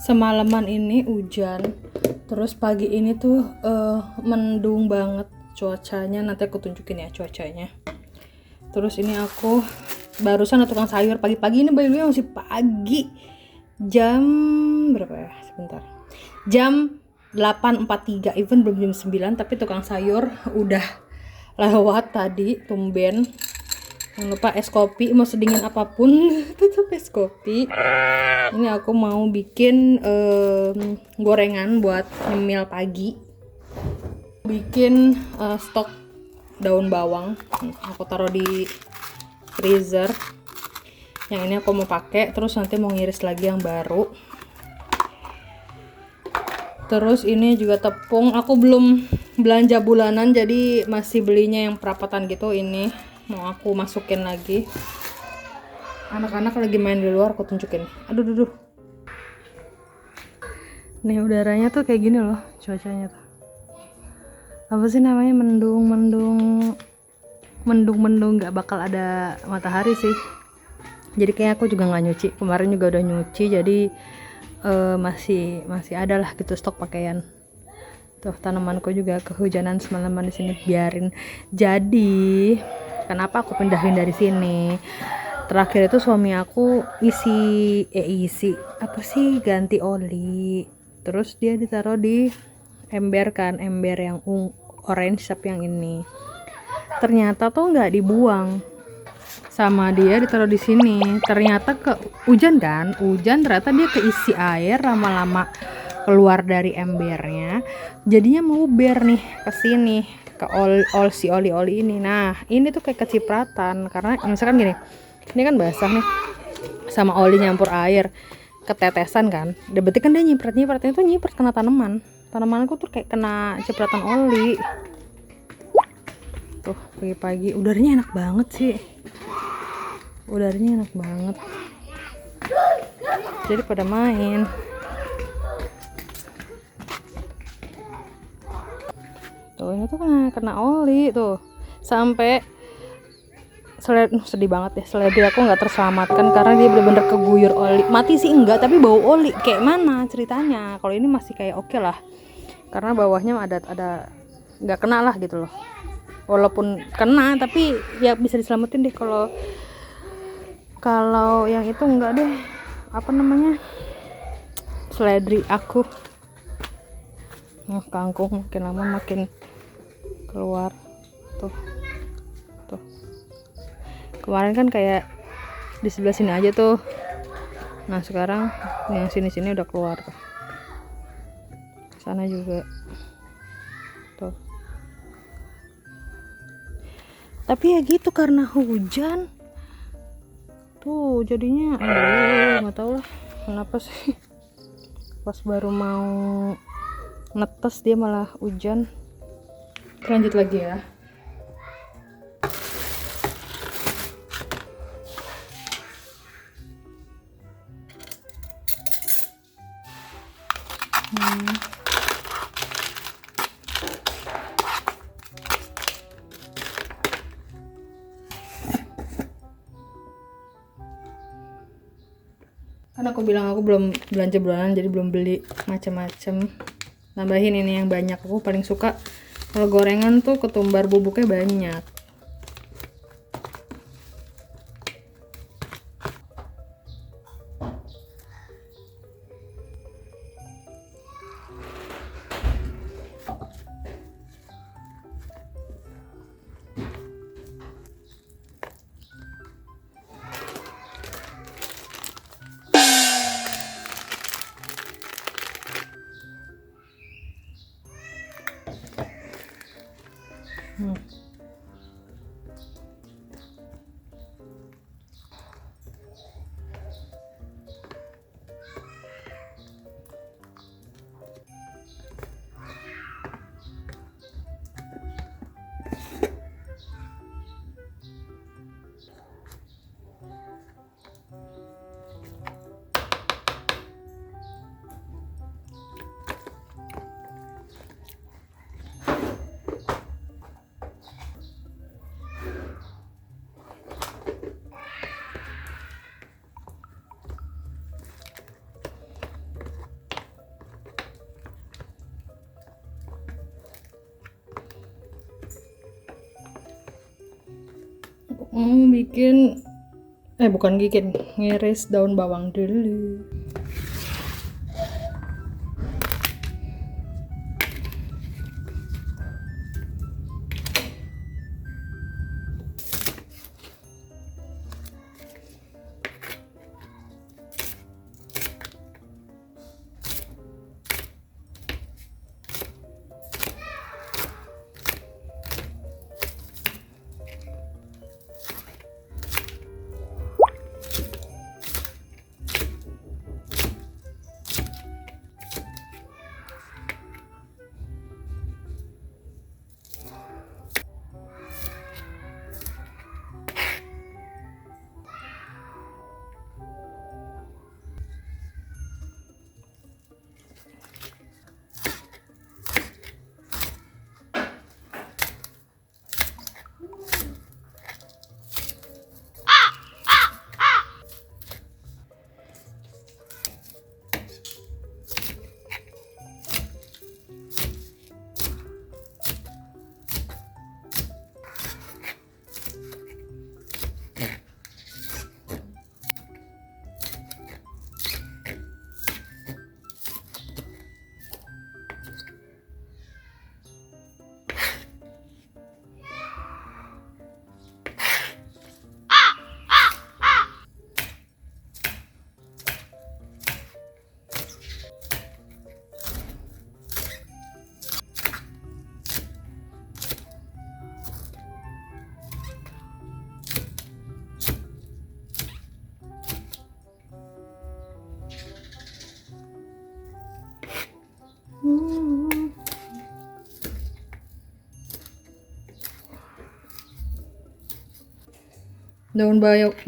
Semalaman ini hujan, terus pagi ini tuh mendung banget cuacanya. Nanti aku tunjukin ya cuacanya. Terus ini aku barusan tukang sayur pagi-pagi ini, by the way masih pagi, jam berapa ya, sebentar, jam 8.43, even belum jam 9, tapi tukang sayur udah lewat tadi, tumben. Jangan lupa es kopi, mau sedingin apapun tetap es kopi. Ini aku mau bikin gorengan buat nyemil pagi. Bikin stok daun bawang, aku taruh di freezer. Yang ini aku mau pakai, terus nanti mau ngiris lagi yang baru. Terus ini juga tepung, aku belum belanja bulanan jadi masih belinya yang perapatan gitu. Ini mau aku masukin lagi. Anak-anak lagi main di luar, aku tunjukin. Aduh. Nih udaranya tuh kayak gini loh, cuacanya tuh. Apa sih namanya, mendung, nggak bakal ada matahari sih. Jadi kayak aku juga nggak nyuci. Kemarin juga udah nyuci, jadi masih ada lah gitu stok pakaian. Tuh tanamanku juga kehujanan semalaman di sini, biarin. Jadi kenapa aku pindahin dari sini? Terakhir itu suami aku ganti oli. Terus dia ditaruh di ember yang orange, tapi yang ini ternyata tuh nggak dibuang sama dia, ditaruh di sini. Ternyata hujan ternyata dia keisi air, lama-lama keluar dari embernya, jadinya meluber nih ke sini, ke oli ini. Nah ini tuh kayak kecipratan, karena misalkan gini, ini kan basah nih sama oli nyampur air, ketetesan kan, berarti kan dia nyipratnya tuh nyiprat kena tanamanku tuh kayak kena cipratan oli. Tuh pagi-pagi udaranya enak banget sih, jadi pada main. Tuh ini tuh kena oli tuh, sampai sedih banget ya, seledri aku nggak terselamatkan karena dia bener-bener keguyur oli. Mati sih enggak, tapi bau oli kayak mana ceritanya. Kalau ini masih kayak oke lah, karena bawahnya ada nggak kena lah gitu loh. Walaupun kena tapi ya bisa diselamatin deh. Kalau yang itu enggak deh, apa namanya, seledri aku. Kangkung makin lama makin keluar tuh. Kemarin kan kayak di sebelah sini aja tuh, nah sekarang yang sini udah keluar tuh, sana juga tuh. Tapi ya gitu, karena hujan tuh jadinya nggak tahu lah kenapa sih, pas baru mau netes dia malah hujan. Lanjut lagi ya. Kan aku bilang aku belum belanja bulanan, jadi belum beli macam-macam. Nambahin ini yang banyak, aku paling suka kalau gorengan tuh ketumbar bubuknya banyak. bikin bukan bikin, ngiris daun bawang dulu.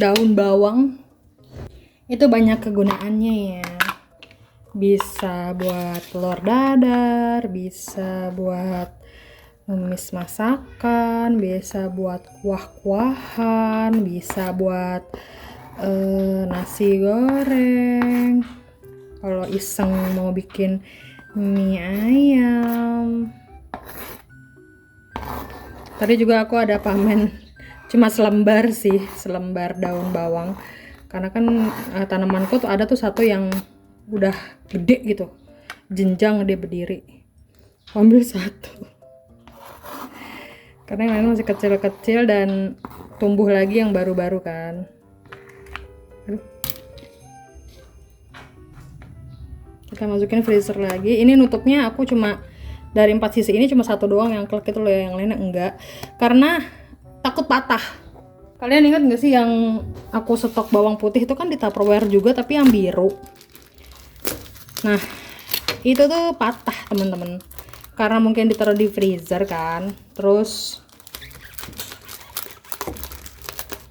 Daun bawang itu banyak kegunaannya ya. Bisa buat telur dadar, bisa buat numis masakan, bisa buat kuah-kuahan, bisa buat nasi goreng. Kalau iseng mau bikin mie ayam. Tadi juga aku ada pamen cuma selembar sih, selembar daun bawang. Karena kan tanamanku tuh ada tuh satu yang udah gede gitu, jenjang dia berdiri. Ambil satu. Karena yang lain masih kecil-kecil dan tumbuh lagi yang baru-baru kan. Aduh. Kita masukin freezer lagi. Ini nutupnya aku cuma dari 4 sisi ini cuma satu doang yang klek itu loh, yang lainnya enggak. Karena takut patah. Kalian ingat nggak sih yang aku stok bawang putih itu kan di Tupperware juga tapi yang biru. Nah itu tuh patah teman-teman, karena mungkin ditaruh di freezer kan, terus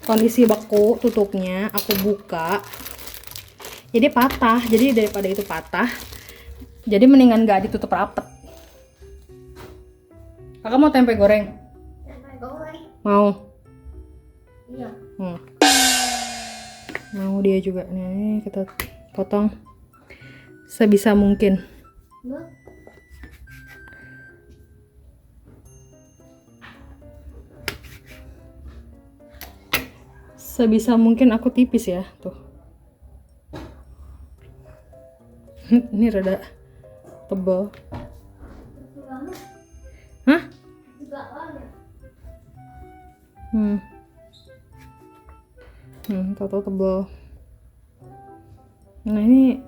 kondisi beku tutupnya aku buka jadi patah. Jadi daripada itu patah, jadi mendingan nggak ditutup rapet. Kakak mau tempe goreng? Mau? Iya. Mau dia juga. Nih kita potong sebisa mungkin. Sebisa mungkin aku tipis ya, tuh. Ini rada tebal. Hah? Tahu tebal. Nah ini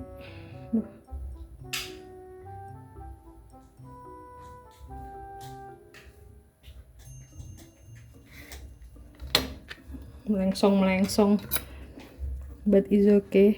melengsong, but is okay.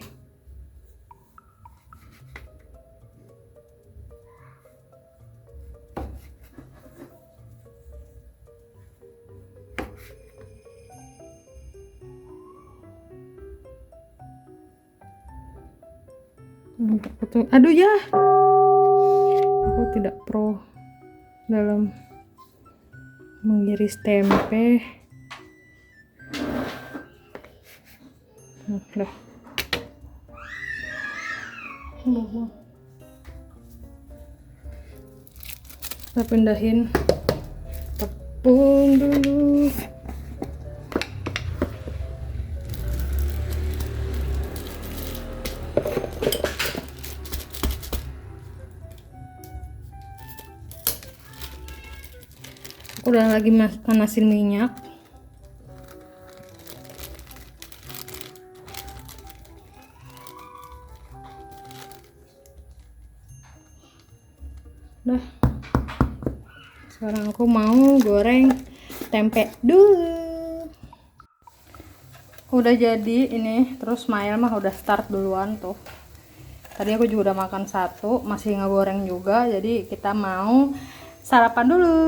Aduh ya, aku tidak pro dalam mengiris tempe. Udah. Kita pindahin tepung dulu. Aku udah lagi panasin minyak. Udah. Sekarang aku mau goreng tempe dulu. Udah jadi ini, terus Mael mah udah start duluan tuh. Tadi aku juga udah makan satu, masih ngegoreng juga, jadi kita mau sarapan dulu.